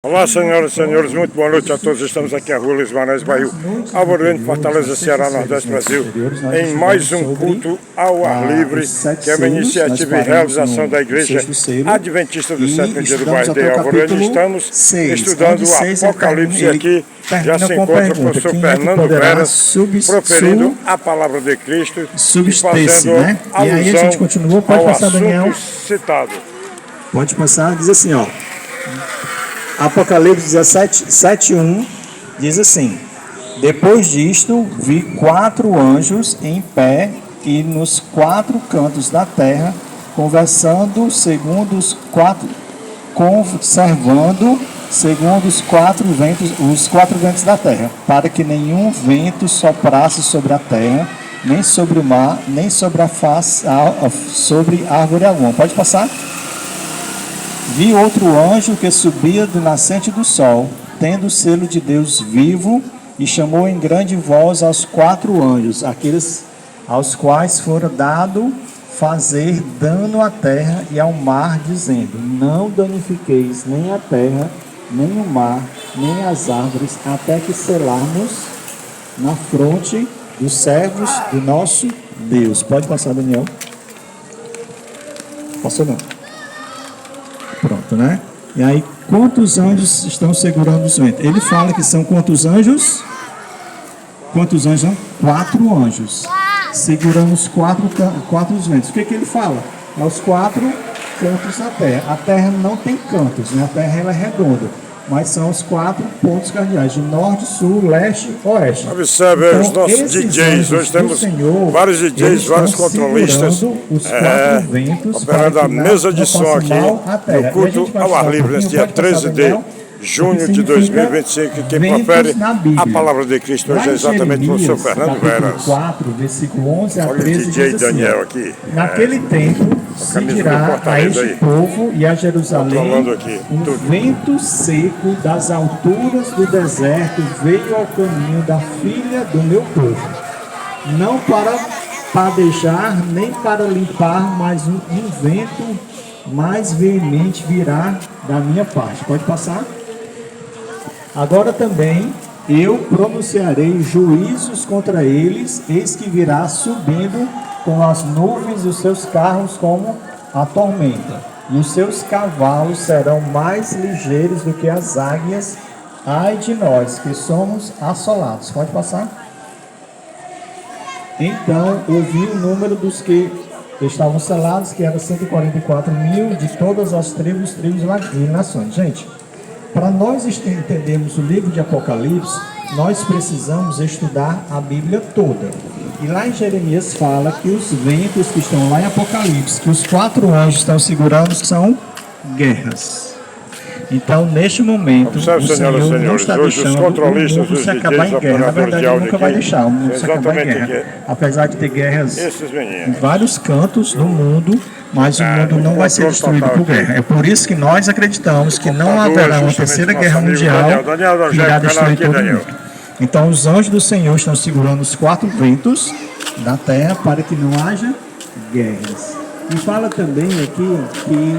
Olá, senhoras e senhores, muito boa noite a todos. Estamos aqui na rua Luiz Maranhão, bairro Alvorada, Fortaleza, Ceará, Nordeste, Brasil, em mais um culto ao ar livre, que é uma iniciativa e realização da Igreja Adventista do Sétimo Dia do bairro de Alvorada. Estamos estudando o Apocalipse aqui. Já se encontra o professor Fernando Veras proferindo a palavra de Cristo e fazendo alusão ao assunto citado. Pode passar, diz assim, ó. Apocalipse 17, 7:1 diz assim: depois disto vi 4 anjos em pé e nos 4 cantos da terra, conservando segundo os 4 ventos da terra, para que nenhum vento soprasse sobre a terra, nem sobre o mar, nem sobre a face, sobre árvore alguma. Pode passar? Vi outro anjo que subia do nascente do sol, tendo o selo de Deus vivo, e chamou em grande voz aos 4 anjos, aqueles aos quais fora dado fazer dano à terra e ao mar, dizendo: não danifiqueis nem a terra, nem o mar, nem as árvores, até que selarmos na fronte dos servos do nosso Deus. Pode passar, Daniel. Passou não. Pronto, né? E aí, quantos anjos estão segurando os ventos? Ele fala que são quantos anjos? Quantos anjos? 4 anjos. Segurando os 4 ventos. O que ele fala? É os 4 cantos da terra. A terra não tem cantos, né? A terra ela é redonda. Mas são os 4 pontos cardeais, de norte, sul, leste, oeste. Observe então, os nossos DJs. Hoje temos vários DJs, vários controlistas operando a mesa de som aqui no culto ao ar livre, nesse dia 13 de junho de 2025. Quem profere a palavra de Cristo hoje é exatamente o professor Fernando Veras. 4, versículo 11 a 13, olha o DJ diz Daniel assim, aqui. naquele tempo se dirá a este povo e a Jerusalém: um vento seco das alturas do deserto veio ao caminho da filha do meu povo, não para padejar nem para limpar, mas um vento mais veemente virá da minha parte. Pode passar? Agora também eu pronunciarei juízos contra eles, eis que virá subindo com as nuvens os seus carros como a tormenta, e os seus cavalos serão mais ligeiros do que as águias. Ai de nós que somos assolados. Pode passar? Então ouvi o número dos que estavam selados, que era 144.000 de todas as tribos e nações. Gente, para nós entendermos o livro de Apocalipse, nós precisamos estudar a Bíblia toda. E lá em Jeremias fala que os ventos que estão lá em Apocalipse, que os 4 anjos estão segurando, são guerras. Então, neste momento, observe, o Senhor não está deixando o mundo se acabar em guerra. Na verdade, ele nunca vai deixar o mundo se acabar em guerra. Apesar de ter guerras em vários cantos do mundo, mas o mundo não vai ser destruído por guerra. É por isso que nós acreditamos que não haverá uma terceira guerra mundial que irá destruir todo mundo. Então, os anjos do Senhor estão segurando os 4 ventos da terra para que não haja guerras. E fala também aqui que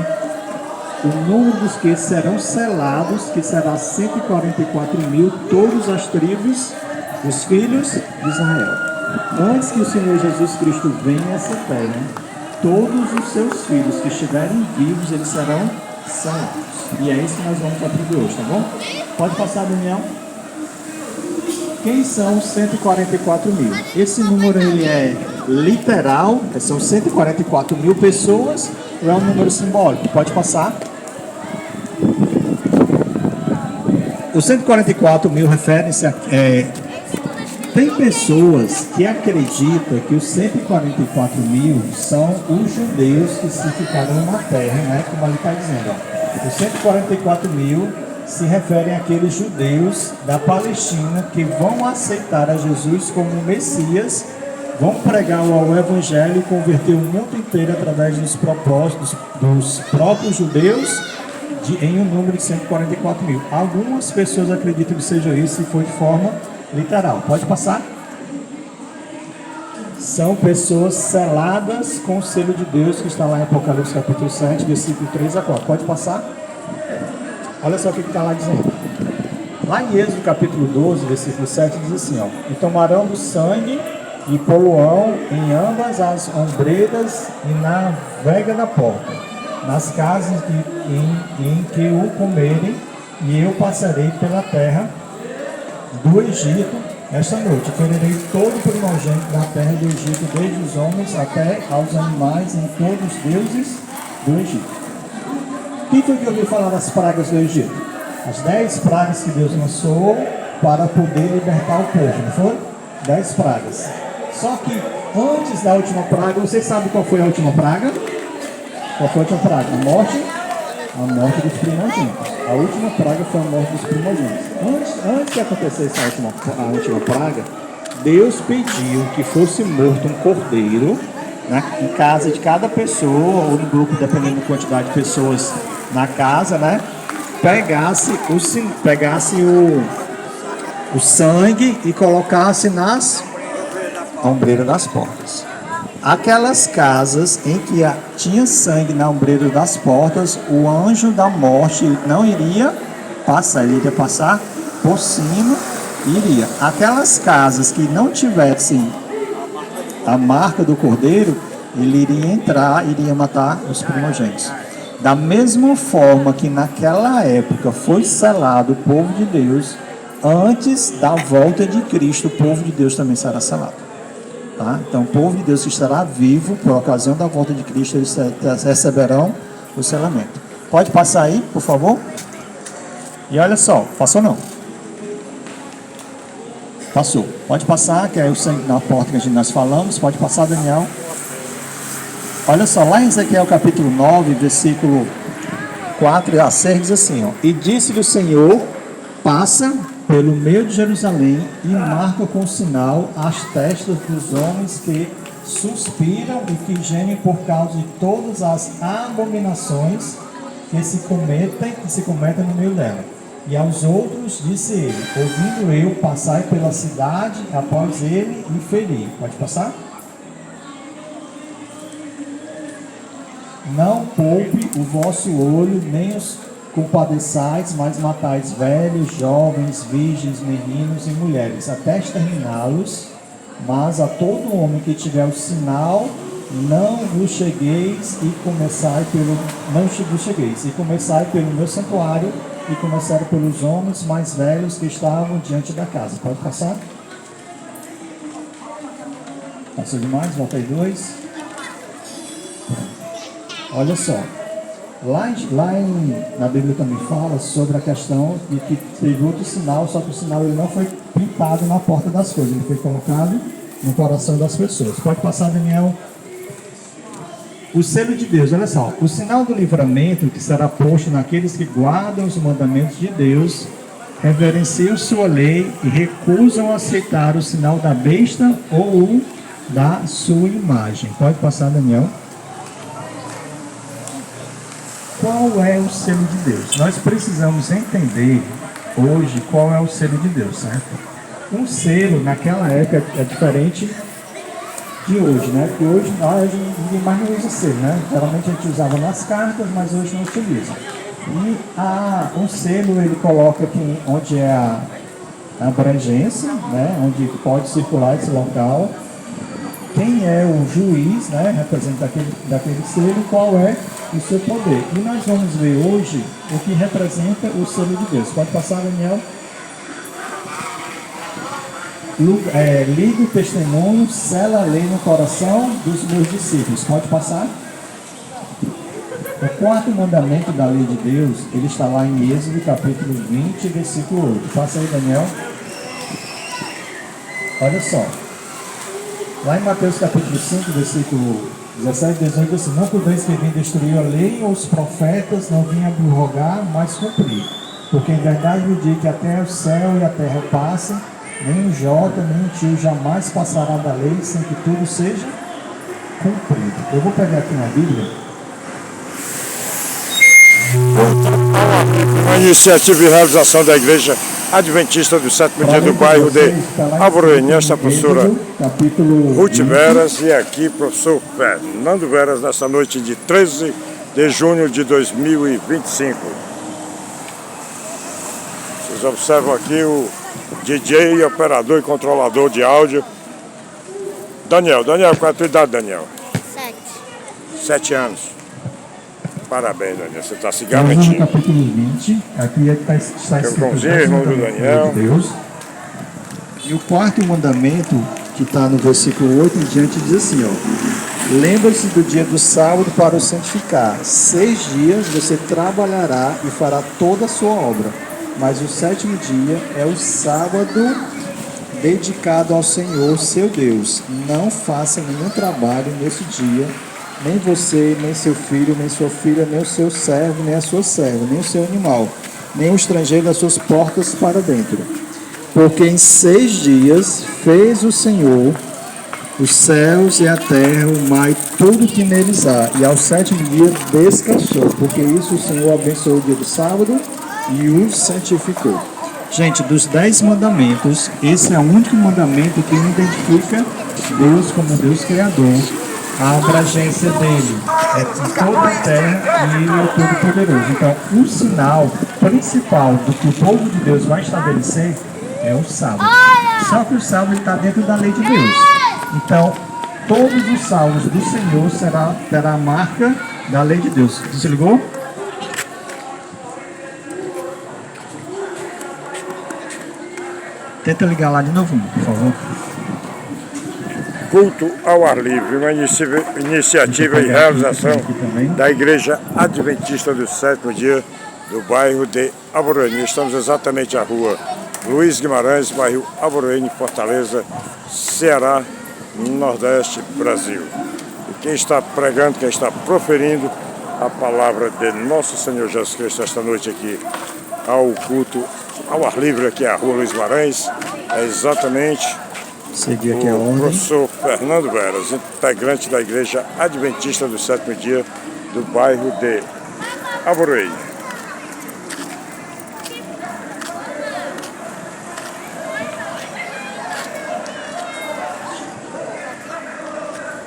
o número dos que serão selados, que será 144.000, todas as tribos dos filhos de Israel. Antes que o Senhor Jesus Cristo venha a essa terra, todos os seus filhos que estiverem vivos, eles serão selados. E é isso que nós vamos aprender hoje, tá bom? Pode passar, Daniel. Quem são 144.000? Esse número ele é literal, são 144.000 pessoas, ou é um número simbólico? Pode passar. Os 144.000 referem-se a... tem pessoas que acreditam que os 144.000 são os judeus que se ficaram na terra, né? Como ali está dizendo. Ó. Os 144.000 se referem àqueles judeus da Palestina que vão aceitar a Jesus como Messias, vão pregar o Evangelho e converter o mundo inteiro através dos propósitos dos próprios judeus em um número de 144.000. Algumas pessoas acreditam que seja isso e foi de forma literal. Pode passar? São pessoas seladas com o selo de Deus que está lá em Apocalipse capítulo 7, versículo 3 a 4. Pode passar? Olha só o que está lá dizendo. Lá em Êxodo capítulo 12, versículo 7, diz assim, ó: e tomarão do sangue e poluão em ambas as ombreiras e na vega da porta, nas casas em que o comerem, e eu passarei pela terra do Egito esta noite. Ferirei todo o primogênito da terra do Egito, desde os homens até aos animais, em todos os deuses do Egito. Quem foi que ouviu falar das pragas do Egito? As 10 pragas que Deus lançou para poder libertar o povo, não foi? 10 pragas. Só que antes da última praga, você sabe qual foi a última praga? Qual foi a última praga? A morte dos primogênitos. A última praga foi a morte dos primogênitos. Antes de acontecer a última praga, Deus pediu que fosse morto um cordeiro, né, em casa de cada pessoa, ou no grupo, dependendo da quantidade de pessoas na casa, né? Pegasse o sangue e colocasse nas ombreiras das portas. Aquelas casas em que tinha sangue na ombreira das portas, o anjo da morte não iria passar, ele iria passar por cima e iria. Aquelas casas que não tivessem a marca do cordeiro, ele iria entrar, iria matar os primogênitos. Da mesma forma que naquela época foi selado o povo de Deus, antes da volta de Cristo, o povo de Deus também será selado. Tá? Então, o povo de Deus que estará vivo, por ocasião da volta de Cristo, eles receberão o selamento. Pode passar aí, por favor? E olha só, passou não? Passou. Pode passar, que é o sangue na porta que nós falamos. Pode passar, Daniel. Olha só, lá em Ezequiel capítulo 9, versículo 4 a 6, diz assim, ó: e disse-lhe o Senhor: passa pelo meio de Jerusalém e marca com sinal as testas dos homens que suspiram e que gemem por causa de todas as abominações que se cometem no meio dela. E aos outros disse ele: ouvindo eu, passai pela cidade após ele e feri. Pode passar? Não poupe o vosso olho, nem os compadeçais, mas matais velhos, jovens, virgens, meninos e mulheres, até exterminá-los. Mas a todo homem que tiver o sinal, não vos chegueis e começai pelo meu santuário, e começaram pelos homens mais velhos que estavam diante da casa. Pode passar? Passou demais, volta aí 2. Olha só, na Bíblia também fala sobre a questão de que teve outro sinal, só que o sinal ele não foi pintado na porta das coisas, ele foi colocado no coração das pessoas. Pode passar, Daniel. O selo de Deus, olha só, o sinal do livramento que será posto naqueles que guardam os mandamentos de Deus, reverenciam sua lei e recusam aceitar o sinal da besta ou da sua imagem. Pode passar, Daniel. Qual é o selo de Deus? Nós precisamos entender hoje qual é o selo de Deus, certo? Um selo naquela época é diferente de hoje, né? Porque hoje ninguém mais não usa selo, né? Geralmente a gente usava nas cartas, mas hoje não utiliza. E um selo ele coloca aqui onde é a abrangência, né? Onde pode circular esse local. Quem é o juiz, né? Representa daquele selo, qual é o seu poder. E nós vamos ver hoje o que representa o selo de Deus. Pode passar, Daniel? Liga o testemunho, sela a lei no coração dos meus discípulos. Pode passar? O quarto mandamento da lei de Deus, ele está lá em Êxodo capítulo 20, versículo 8. Passa aí, Daniel. Olha só. Lá em Mateus capítulo 5, versículo 17 e 18, assim: não podeis que vim destruir a lei ou os profetas, não vim abrogar, mas cumprir. Porque em verdade vos digo que até o céu e a terra passem, nem um jota, nem um tio jamais passará da lei, sem que tudo seja cumprido. Eu vou pegar aqui na Bíblia. Uma iniciativa e realização da Igreja Adventista do Sétimo Dia do bairro de Alvoreña, esta professora Ruth Veras e aqui professor Fernando Veras, nesta noite de 13 de junho de 2025. Vocês observam aqui o DJ, operador e controlador de áudio. Daniel, qual é a tua idade, Daniel? 7 anos. Parabéns, Daniel, você está se garantindo. No capítulo 20, aqui está escrito irmão do Daniel. De Deus. E o quarto mandamento, que está no versículo 8 em diante, diz assim, ó: lembra-se do dia do sábado para o santificar. 6 dias você trabalhará e fará toda a sua obra, mas o 7º dia é o sábado dedicado ao Senhor, seu Deus. Não faça nenhum trabalho nesse dia, nem você, nem seu filho, nem sua filha, nem o seu servo, nem a sua serva, nem o seu animal, nem o estrangeiro das suas portas para dentro. Porque em 6 dias fez o Senhor os céus e a terra, o mar e tudo que neles há, e ao 7º dia descansou. Porque isso o Senhor abençoou o dia do sábado e o santificou. Gente, dos 10 mandamentos, esse é o único mandamento que identifica Deus como Deus Criador. A abrangência dele é de toda a terra e ele é todo-poderoso. Então, o sinal principal do que o povo de Deus vai estabelecer é o sábado. Só que o sábado está dentro da lei de Deus. Então, todos os salmos do Senhor terá a marca da lei de Deus. Desligou? Tenta ligar lá de novo, por favor. Culto ao ar livre, uma iniciativa e realização da Igreja Adventista do 7º Dia do bairro de Alvorene. Estamos exatamente à rua Luiz Guimarães, bairro Alvorene, Fortaleza, Ceará, Nordeste, Brasil. E quem está pregando, quem está proferindo a palavra de Nosso Senhor Jesus Cristo esta noite aqui ao culto ao ar livre, aqui à rua Luiz Guimarães, é exatamente o professor Fernando Veras, integrante da Igreja Adventista do 7º Dia do bairro de Alvorene.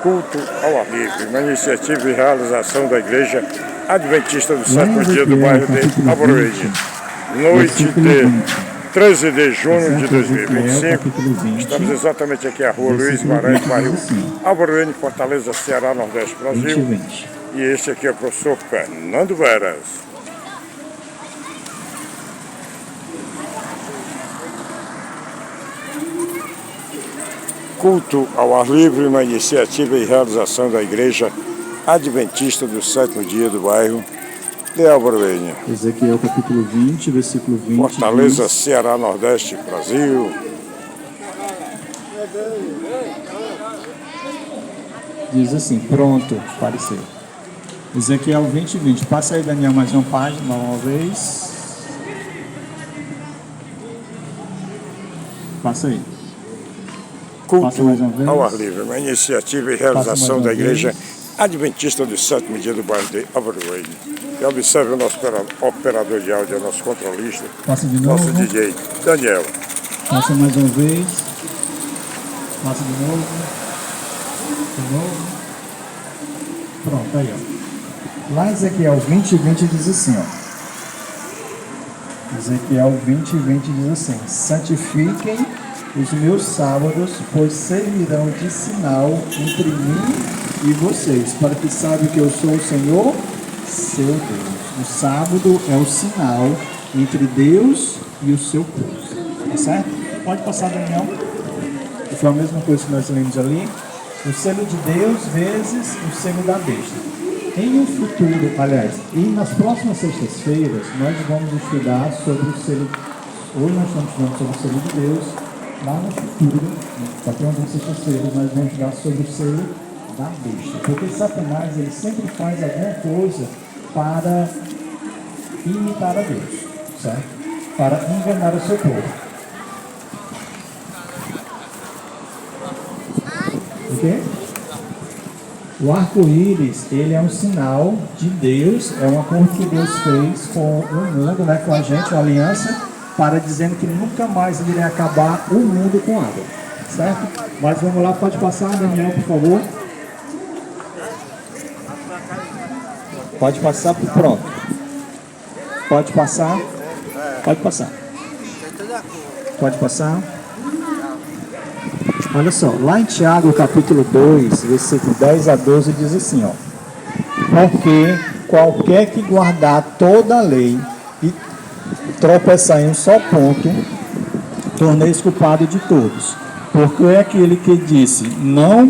Culto ao ar livre, uma iniciativa e realização da Igreja Adventista do 7º Dia do bairro de Alvorene. Noite de 13 de junho de 2025, estamos exatamente aqui à rua Luiz Guimarães, bairro Alvorene, Fortaleza, Ceará, Nordeste, Brasil. E este aqui é o professor Fernando Veras. Culto ao ar livre, uma iniciativa e realização da Igreja Adventista do 7º Dia do bairro de Alvorene. Ezequiel capítulo 20, versículo 20. Fortaleza, Ceará, Nordeste, Brasil. Diz assim, pronto, apareceu. Ezequiel 20, 20. Passa aí, Daniel, mais uma página, uma vez. Passa aí. Culto ao ar livre, uma iniciativa e realização da Igreja Adventista do 7º Dia do bairro de Alvorene. E observe o nosso operador de áudio, o nosso controlista, passa de novo. Nosso DJ, Daniel. Passa mais uma vez. Passa de novo. De novo. Pronto, aí, ó. Lá em Ezequiel 20, 20 diz assim, ó. Ezequiel 20, 20 diz assim: santifiquem os meus sábados, pois servirão de sinal entre mim e vocês, para que saibam que eu sou o Senhor, seu Deus. O sábado é o sinal entre Deus e o seu povo. Tá certo? Pode passar, Daniel. Foi a mesma coisa que nós lemos ali. O selo de Deus vezes o selo da besta. Em um futuro, aliás, e nas próximas sextas-feiras, nós vamos estudar sobre o selo. Hoje nós estamos estudando sobre o selo de Deus. Lá no futuro, daqui a algumas sextas-feiras, nós vamos estudar sobre o selo da besta. Porque Satanás, ele sempre faz alguma coisa para imitar a Deus, certo? Para enganar o seu povo. Ok? O arco-íris, ele é um sinal de Deus, é um acordo que Deus fez com o mundo, né, com a gente, uma aliança, para dizendo que nunca mais ele iria acabar o mundo com água, certo? Mas vamos lá, pode passar, Daniel, por favor. Pode passar, pronto. Pode passar, pode passar. Pode passar? Olha só, lá em Tiago, capítulo 2, versículo 10 a 12, diz assim, ó. Porque qualquer que guardar toda a lei e tropeçar em um só ponto, tornei-se culpado de todos. Porque é aquele que disse, não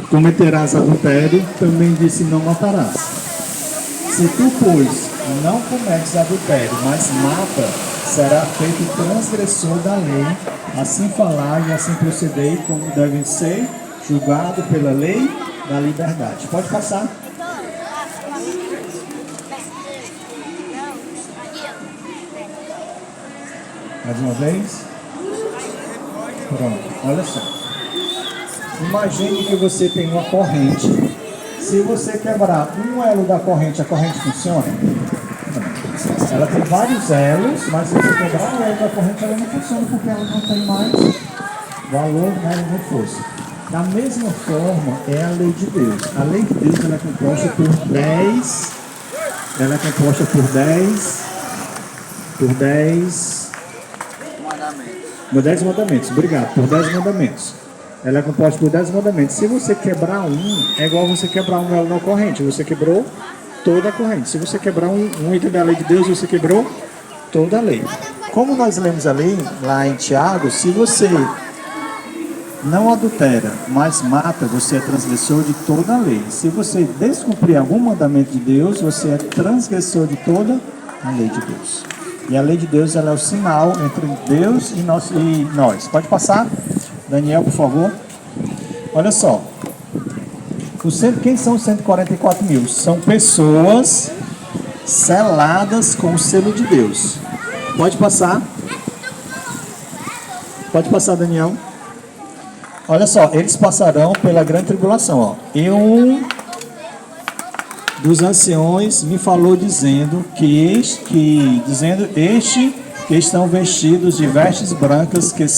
cometerás adultério, também disse, não matarás. Se tu, pois, não cometes adultério, mas mata, será feito transgressor da lei. Assim falar e assim proceder, como devem ser julgado pela lei da liberdade. Pode passar. Mais uma vez. Pronto, olha só. Imagine que você tem uma corrente. Se você quebrar um elo da corrente, a corrente funciona? Não. Ela tem vários elos, mas se você quebrar o elo da corrente, ela não funciona porque ela não tem mais valor, né, nem força. Da mesma forma, é a lei de Deus. A lei de Deus ela é composta por 10. Ela é composta por 10 mandamentos. Obrigado, por 10 mandamentos. Ela é composta por 10 mandamentos. Se você quebrar um, é igual você quebrar um elo na corrente. Você quebrou toda a corrente. Se você quebrar um item da lei de Deus, você quebrou toda a lei. Como nós lemos ali, lá em Tiago, se você não adultera, mas mata, você é transgressor de toda a lei. Se você descumprir algum mandamento de Deus, você é transgressor de toda a lei de Deus. E a lei de Deus ela é o sinal entre Deus e nós. Pode passar? Daniel, por favor. Olha só. Quem são os 144 mil? São pessoas seladas com o selo de Deus. Pode passar. Pode passar, Daniel. Olha só, eles passarão pela grande tribulação. Ó. E um dos anciões me falou dizendo que estão vestidos de vestes brancas, quem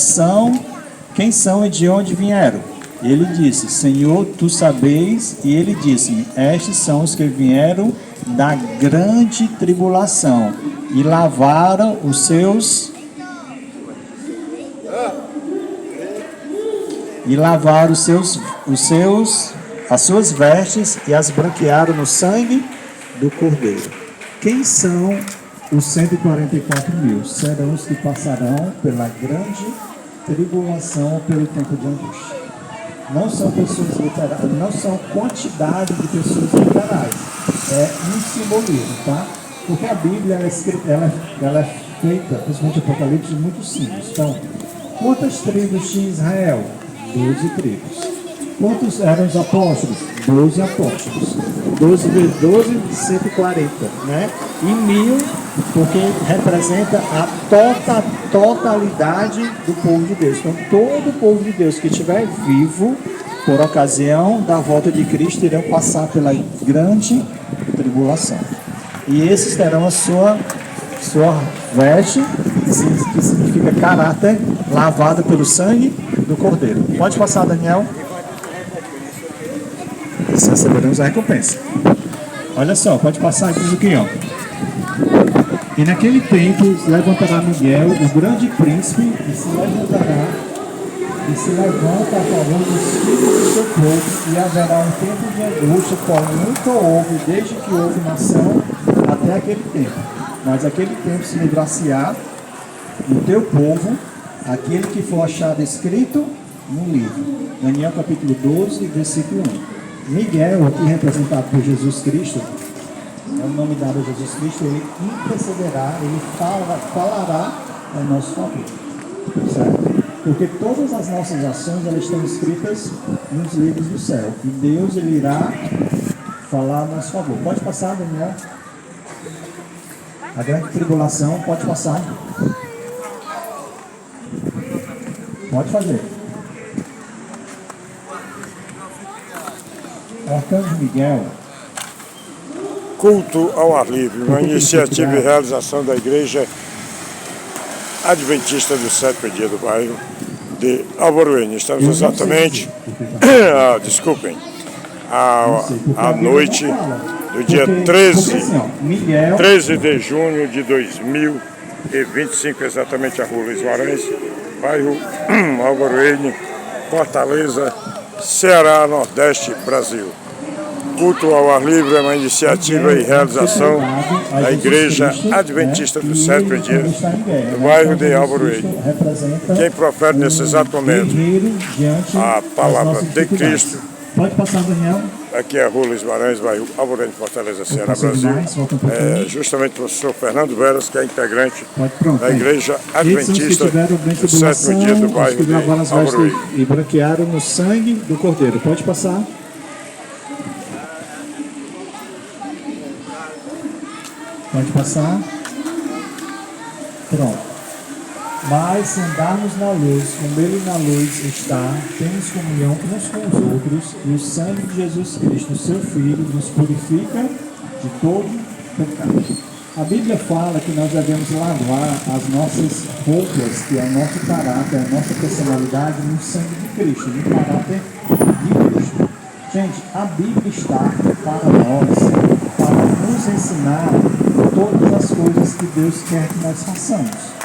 são e de onde vieram? Ele disse, Senhor, tu sabeis. E ele disse, estes são os que vieram da grande tribulação e lavaram as suas vestes e as branquearam no sangue do Cordeiro. Quem são os 144 mil? Serão os que passarão pela grande tribulação pelo tempo de angústia. Não são pessoas literais, não são quantidade de pessoas literais. É um simbolismo, tá? Porque a Bíblia ela é feita, principalmente o Apocalipse, de muitos símbolos. Então, quantas tribos tinha Israel? 12 tribos. Quantos eram os apóstolos? 12 apóstolos. 12 vezes 12, 140, né? E 1000, porque representa a totalidade do povo de Deus. Então, todo o povo de Deus que estiver vivo, por ocasião da volta de Cristo, irão passar pela grande tribulação. E esses terão a sua veste, que significa caráter, lavada pelo sangue do Cordeiro. Pode passar, Daniel. Eles receberão a recompensa. Olha só, pode passar aqui no que, ó. E naquele tempo levantará Miguel, o grande príncipe, e se levanta a favor dos filhos do seu povo, e haverá um tempo de angústia, qual nunca houve, desde que houve nação, até aquele tempo. Mas aquele tempo se livrar-se-á no teu povo, aquele que for achado escrito no livro. Daniel capítulo 12, versículo 1. Miguel, aqui representado por Jesus Cristo, é o nome dado a Jesus Cristo, ele intercederá, ele falará ao nosso favor, certo? Porque todas as nossas ações, elas estão escritas nos livros do céu, e Deus, ele irá falar ao nosso favor. Pode passar, Daniel? A grande tribulação, pode passar. Pode fazer. Arcanjo Miguel. Culto ao ar livre, uma iniciativa e realização da Igreja Adventista do Sétimo Dia do Bairro de Alvoruene. Estamos exatamente, desculpem, à noite do dia 13 de junho de 2020. e 25, exatamente a Rua Luiz Guimarães, bairro Álvaro Ene, Fortaleza, Ceará, Nordeste, Brasil. Culto ao ar livre é uma iniciativa e realização da Igreja Adventista do Sétimo Dia, do bairro de Álvaro Ene. Quem profere nesse exato momento a palavra de Cristo, pode passar, Daniel. Aqui é a Rua Luiz Guimarães, bairro Álvaro Ene, Fortaleza, Ceará, Brasil. Justamente o professor Fernando Veras, que é integrante da Igreja Adventista do Sétimo Dia do bairro de Álvaro Ene. E branquearam no sangue do Cordeiro. Pode passar. Pode passar. Pronto. Mas se andarmos na luz, como Ele na luz está, temos comunhão uns com os outros, e o sangue de Jesus Cristo, seu Filho, nos purifica de todo pecado. A Bíblia fala que nós devemos lavar as nossas roupas, que é o nosso caráter, a nossa personalidade, no sangue de Cristo, no caráter de Cristo. Gente, a Bíblia está para nós, para nos ensinar todas as coisas que Deus quer que nós façamos.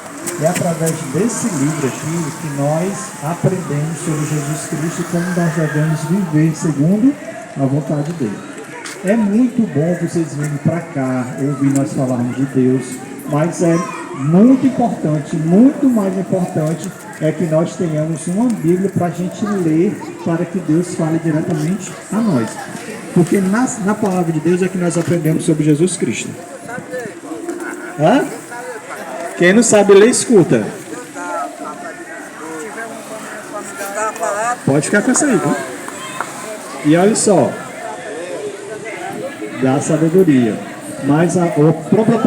É através desse livro aqui que nós aprendemos sobre Jesus Cristo e como nós devemos viver segundo a vontade dele. É muito bom vocês virem para cá, ouvir nós falarmos de Deus, mas é muito importante, muito mais importante, é que nós tenhamos uma Bíblia para a gente ler, para que Deus fale diretamente a nós. Porque na palavra de Deus é que nós aprendemos sobre Jesus Cristo. Hã? Quem não sabe ler, escuta. Pode ficar com essa aí, viu? E olha só. Da sabedoria. Mas o próprio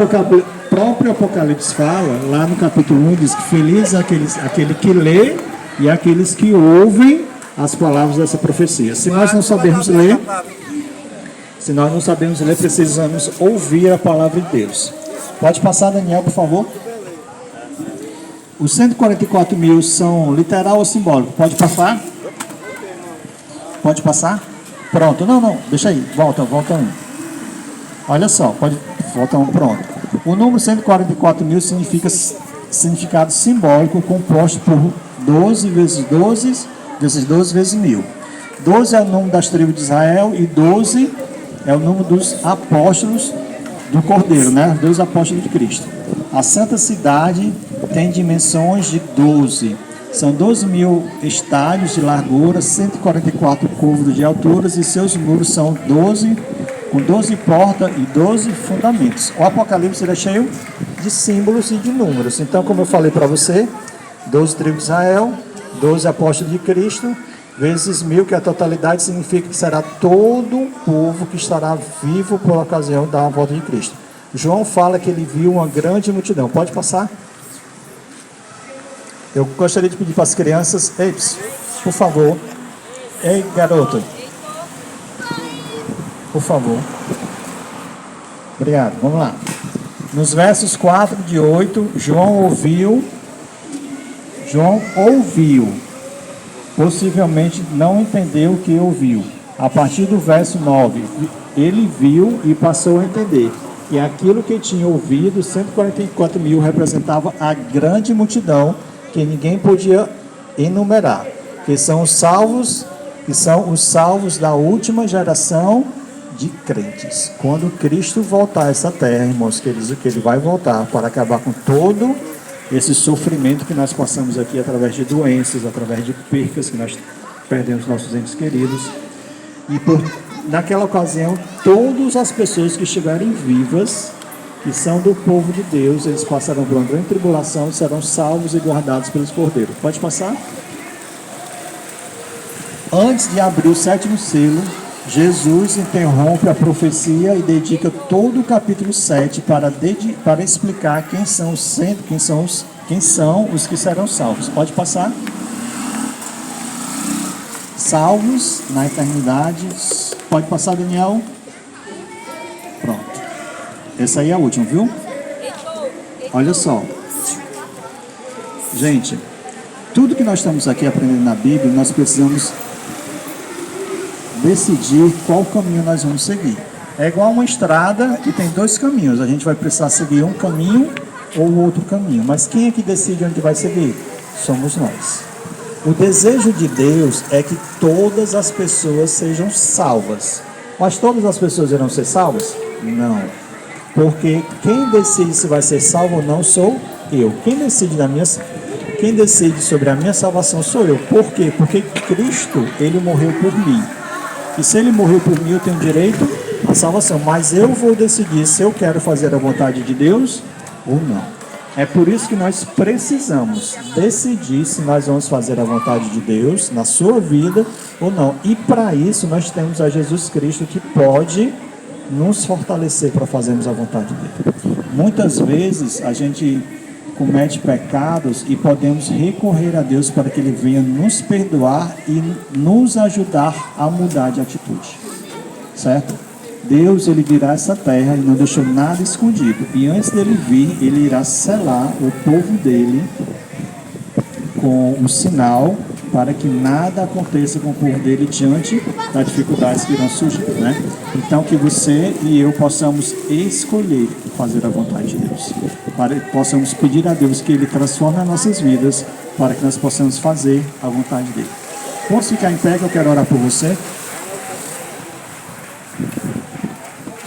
Apocalipse fala, lá no capítulo 1, diz que feliz é aquele que lê e aqueles que ouvem as palavras dessa profecia. Se nós não sabemos ler, precisamos ouvir a palavra de Deus. Pode passar, Daniel, por favor. Os 144 mil são literal ou simbólico? Pode passar? Pode passar? Pronto. Não, deixa aí. Volta um. Olha só, volta um, pronto. O número 144 mil significa significado simbólico composto por 12 vezes 12, vezes 12 vezes 1000. 12 é o número das tribos de Israel e 12 é o número dos apóstolos do Cordeiro, né? Os 12 apóstolos de Cristo. A Santa Cidade tem dimensões de 12. São 12.000 estádios de largura, 144 côvados de alturas e seus muros são 12, com 12 portas e 12 fundamentos. O Apocalipse é cheio de símbolos e de números. Então, como eu falei para você, 12 tribos de Israel, 12 apóstolos de Cristo, vezes 1000, que a totalidade significa que será todo o povo que estará vivo por ocasião da volta de Cristo. João fala que ele viu uma grande multidão. Pode passar? Eu gostaria de pedir para as crianças, por favor. Ei, garoto. Por favor. Obrigado. Vamos lá. Nos versos 4 de 8, João ouviu, possivelmente não entendeu o que ouviu. A partir do verso 9, ele viu e passou a entender. E aquilo que tinha ouvido, 144 mil, representava a grande multidão que ninguém podia enumerar, que são os salvos da última geração de crentes. Quando Cristo voltar a essa terra, irmãos queridos, que ele vai voltar para acabar com todo esse sofrimento que nós passamos aqui através de doenças, através de percas, que nós perdemos nossos entes queridos. E naquela ocasião, todas as pessoas que estiverem vivas, que são do povo de Deus, eles passarão por uma grande tribulação e serão salvos e guardados pelos cordeiros. Pode passar? Antes de abrir o 7º selo, Jesus interrompe a profecia e dedica todo o capítulo 7 para explicar quem são os que serão salvos. Pode passar? Salvos na eternidade. Pode passar, Daniel? Pronto. Essa aí é a última, viu? Olha só. Gente, tudo que nós estamos aqui aprendendo na Bíblia, nós precisamos decidir qual caminho nós vamos seguir. É igual uma estrada que tem 2 caminhos. A gente vai precisar seguir um caminho ou outro caminho. Mas quem é que decide onde vai seguir? Somos nós. O desejo de Deus é que todas as pessoas sejam salvas. Mas todas as pessoas irão ser salvas? Não. Porque quem decide se vai ser salvo ou não sou eu. Quem decide sobre a minha salvação sou eu. Por quê? Porque Cristo, ele morreu por mim. E se ele morreu por mim, eu tenho direito à salvação. Mas eu vou decidir se eu quero fazer a vontade de Deus ou não. É por isso que nós precisamos decidir se nós vamos fazer a vontade de Deus na sua vida ou não. E para isso nós temos a Jesus Cristo que pode nos fortalecer para fazermos a vontade dele. Muitas vezes a gente comete pecados e podemos recorrer a Deus para que ele venha nos perdoar e nos ajudar a mudar de atitude. Certo? Deus, ele virá essa terra e não deixou nada escondido. E antes dele vir, ele irá selar o povo dele com um sinal para que nada aconteça com o povo dele diante das dificuldades que irão surgir, né? Então que você e eu possamos escolher fazer a vontade de Deus, para que possamos pedir a Deus que ele transforme as nossas vidas, para que nós possamos fazer a vontade dele. Vamos ficar em pé que eu quero orar por você.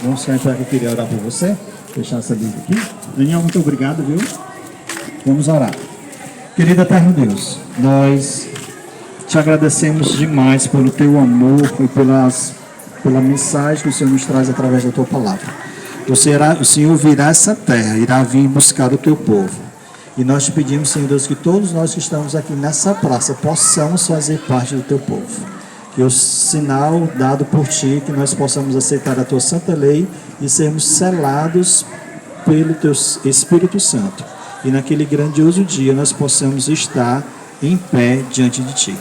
Vamos ficar em pé que eu queria orar por você. Deixar essa Bíblia aqui. Daniel, muito obrigado, viu? Vamos orar. Querido eterno Deus, nós te agradecemos demais pelo teu amor e pela mensagem que o Senhor nos traz através da tua palavra. O Senhor virá essa terra, irá vir buscar o teu povo. E nós te pedimos, Senhor Deus, que todos nós que estamos aqui nessa praça possamos fazer parte do teu povo. Que o sinal dado por ti, que nós possamos aceitar a tua santa lei e sermos selados pelo teu Espírito Santo. E naquele grandioso dia nós possamos estar em pé diante de ti.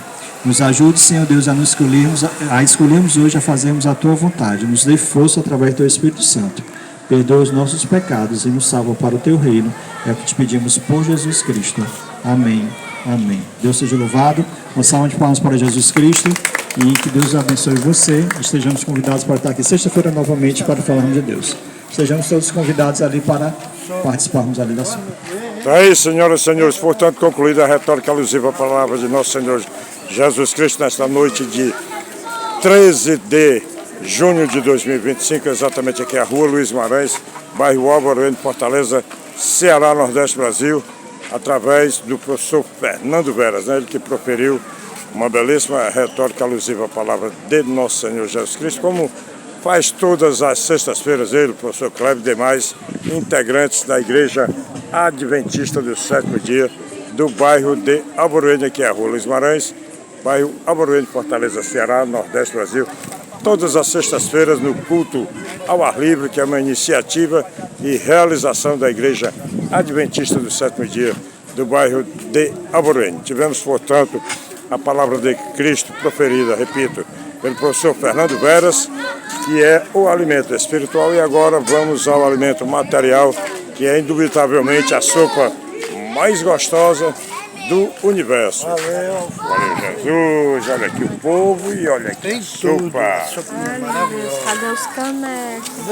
Nos ajude, Senhor Deus, a escolhermos hoje a fazermos a tua vontade. Nos dê força através do teu Espírito Santo. Perdoa os nossos pecados e nos salva para o teu reino. É o que te pedimos por Jesus Cristo. Amém. Amém. Deus seja louvado. Uma salva de palmas para Jesus Cristo. E que Deus abençoe você. Estejamos convidados para estar aqui sexta-feira novamente para falarmos de Deus. Estejamos todos convidados ali para participarmos ali da sua. Então é isso, senhoras e senhores. Portanto, concluída a retórica alusiva à palavra de nosso Senhor Jesus Cristo nesta noite de 13 de junho de 2025, exatamente aqui a Rua Luiz Guimarães, bairro Álvaro, em Fortaleza, Ceará, Nordeste, Brasil, através do professor Fernando Veras, né? Ele que proferiu uma belíssima retórica alusiva à palavra de nosso Senhor Jesus Cristo, como faz todas as sextas-feiras ele, o professor Cleber e demais integrantes da Igreja Adventista do Sétimo Dia do bairro de Alvoredo, aqui é a Rua Luiz Guimarães, bairro Alvoredo, Fortaleza, Ceará, Nordeste, Brasil, todas as sextas-feiras no culto ao ar livre, que é uma iniciativa e realização da Igreja Adventista do Sétimo Dia do bairro de Alvoredo. Tivemos, portanto, a palavra de Cristo proferida, repito, pelo professor Fernando Veras, que é o alimento espiritual, e agora vamos ao alimento material, que é indubitavelmente a sopa mais gostosa do universo. Valeu. Valeu, Jesus. Olha aqui o povo e olha aqui a sopa. Sopa maravilhosa. Cadê os canecos?